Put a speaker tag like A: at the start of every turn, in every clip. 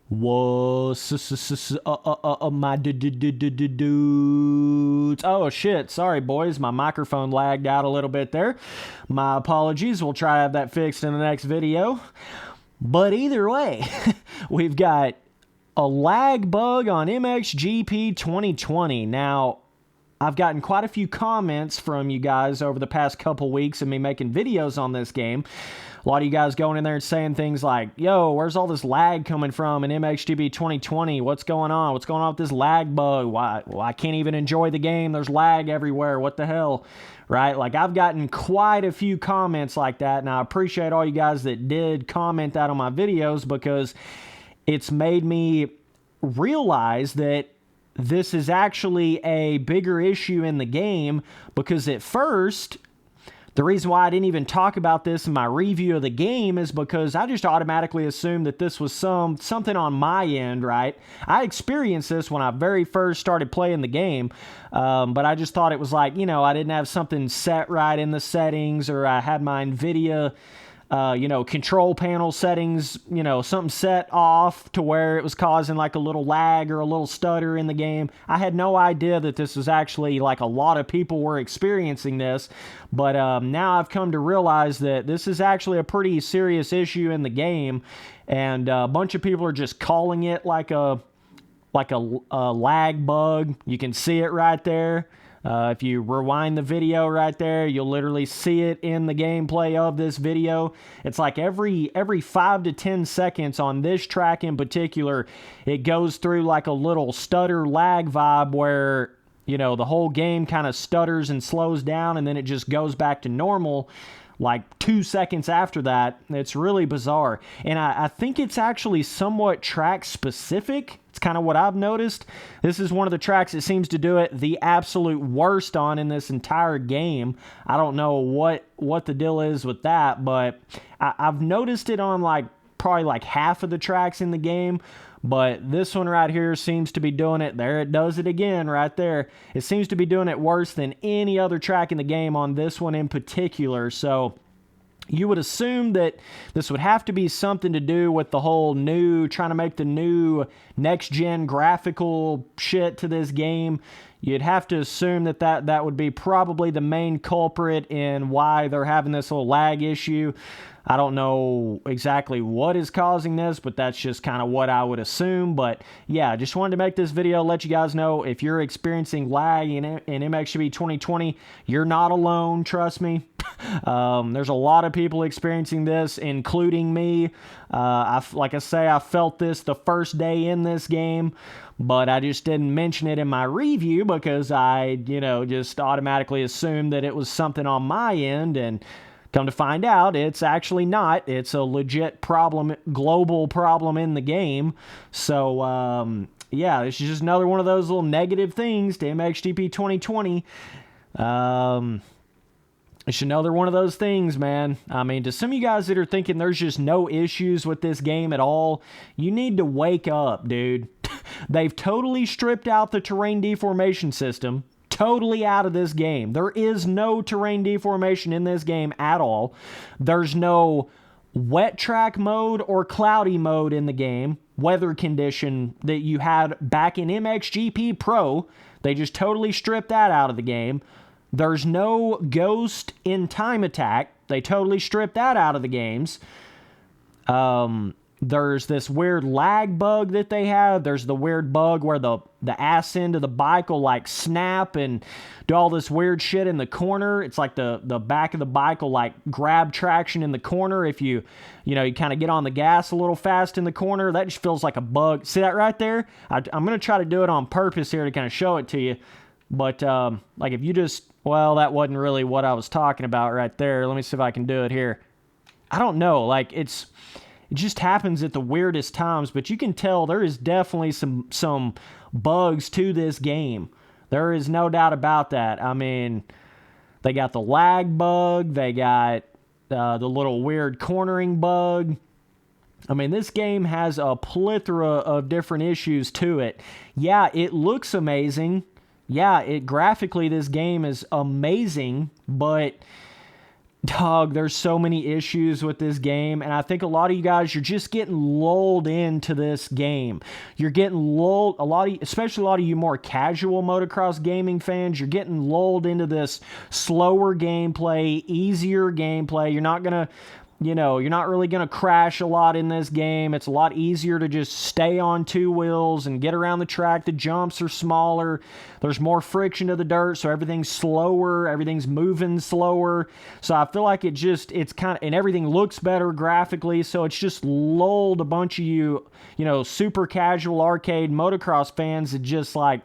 A: My dudes. Oh, shit. Sorry, boys. My microphone lagged out a little bit there. My apologies. We'll try to have that fixed in the next video. But either way, we've got a lag bug on MXGP 2020. Now, I've gotten quite a few comments from you guys over the past couple weeks of me making videos on this game. A lot of you guys going in there and saying things like, yo, where's all this lag coming from in MXGP 2020? What's going on? What's going on with this lag bug? Why? Well, I can't even enjoy the game. There's lag everywhere. What the hell? Right? Like, I've gotten quite a few comments like that, and I appreciate all you guys that did comment that on my videos, because it's made me realize that this is actually a bigger issue in the game, because at first, the reason why I didn't even talk about this in my review of the game is because I just automatically assumed that this was something on my end, right? I experienced this when I very first started playing the game, but I just thought it was like, you know, I didn't have something set right in the settings, or I had my NVIDIA control panel settings, something set off to where it was causing like a little lag or a little stutter in the game. I had no idea that this was actually like a lot of people were experiencing this, but now I've come to realize that this is actually a pretty serious issue in the game, and a bunch of people are just calling it like a lag bug. You can see it right there. If you rewind the video right there, you'll literally see it in the gameplay of this video. It's like every 5 to 10 seconds on this track in particular, it goes through like a little stutter lag vibe where, the whole game kind of stutters and slows down, and then it just goes back to normal like 2 seconds after that. It's really bizarre. And I think it's actually somewhat track specific. It's kind of what I've noticed. This is one of the tracks that seems to do it the absolute worst on in this entire game. I don't know what the deal is with that, but I've noticed it on probably like half of the tracks in the game. But this one right here seems to be doing it. There, it does it again right there. It seems to be doing it worse than any other track in the game on this one in particular. So you would assume that this would have to be something to do with the whole trying to make the new next-gen graphical shit to this game. You'd have to assume that would be probably the main culprit in why they're having this little lag issue. I don't know exactly what is causing this, but that's just kind of what I would assume. But yeah, I just wanted to make this video, let you guys know if you're experiencing lag in MXGP 2020, you're not alone, trust me. There's a lot of people experiencing this, including me. Like I say, I felt this the first day in this game, but I just didn't mention it in my review because I, just automatically assumed that it was something on my end, and come to find out, it's actually not. It's a legit problem, global problem in the game. So, yeah, this is just another one of those little negative things to MXGP 2020. It's another one of those things, man. I mean, to some of you guys that are thinking there's just no issues with this game at all, you need to wake up, dude. They've totally stripped out the terrain deformation system. Totally out of this game. There is no terrain deformation in this game at all. There's no wet track mode or cloudy mode in the game. Weather condition that you had back in MXGP Pro, they just totally stripped that out of the game. There's no ghost in time attack. They totally stripped that out of the games. There's this weird lag bug that they have. There's the weird bug where the ass end of the bike will like snap and do all this weird shit in the corner. It's like the back of the bike will like grab traction in the corner if you kind of get on the gas a little fast in the corner. That just feels like a bug. See that right there? I'm going to try to do it on purpose here to kind of show it to you. But like if you that wasn't really what I was talking about right there. Let me see if I can do it here. I don't know. Like it just happens at the weirdest times, but you can tell there is definitely some bugs to this game. There is no doubt about that. I mean, they got the lag bug. They got the little weird cornering bug. I mean, this game has a plethora of different issues to it. Yeah, it looks amazing. Yeah, graphically, this game is amazing, but Dog, there's so many issues with this game, and I think a lot of you guys, you're just getting lulled into this game. You're getting lulled, especially a lot of you more casual motocross gaming fans, you're getting lulled into this slower gameplay, easier gameplay. You're not gonna, you're not really going to crash a lot in this game. It's a lot easier to just stay on two wheels and get around the track. The jumps are smaller. There's more friction to the dirt, so everything's slower. Everything's moving slower. So I feel like it's kind of, and everything looks better graphically, so it's just lulled a bunch of you, super casual arcade motocross fans that just like,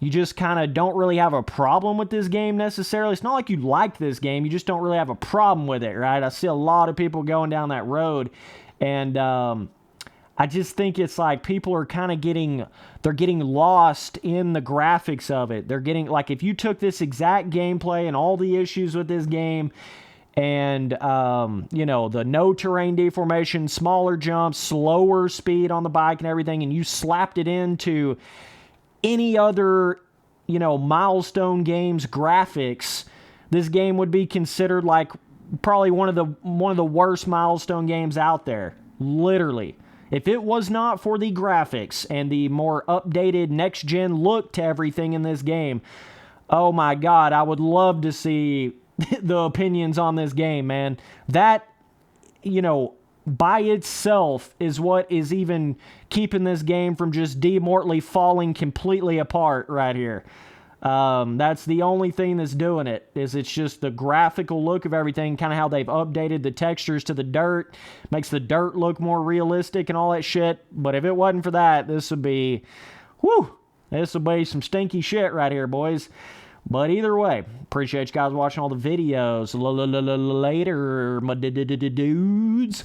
A: you just kind of don't really have a problem with this game necessarily. It's not like you like this game. You just don't really have a problem with it, right? I see a lot of people going down that road. And I just think it's like people are kind of getting lost in the graphics of it. They're getting, like, if you took this exact gameplay and all the issues with this game and, the no terrain deformation, smaller jumps, slower speed on the bike and everything, and you slapped it into any other, Milestone games graphics, this game would be considered like probably one of the worst Milestone games out there. Literally. If it was not for the graphics and the more updated next gen look to everything in this game, oh my God, I would love to see the opinions on this game, man. That, by itself is what is even keeping this game from just demortally falling completely apart right here. That's the only thing that's doing it, is it's just the graphical look of everything, kind of how they've updated the textures to the dirt, makes the dirt look more realistic and all that shit. But if it wasn't for that, this would be some stinky shit right here, boys. But either way, appreciate you guys watching all the videos. Later, my dudes.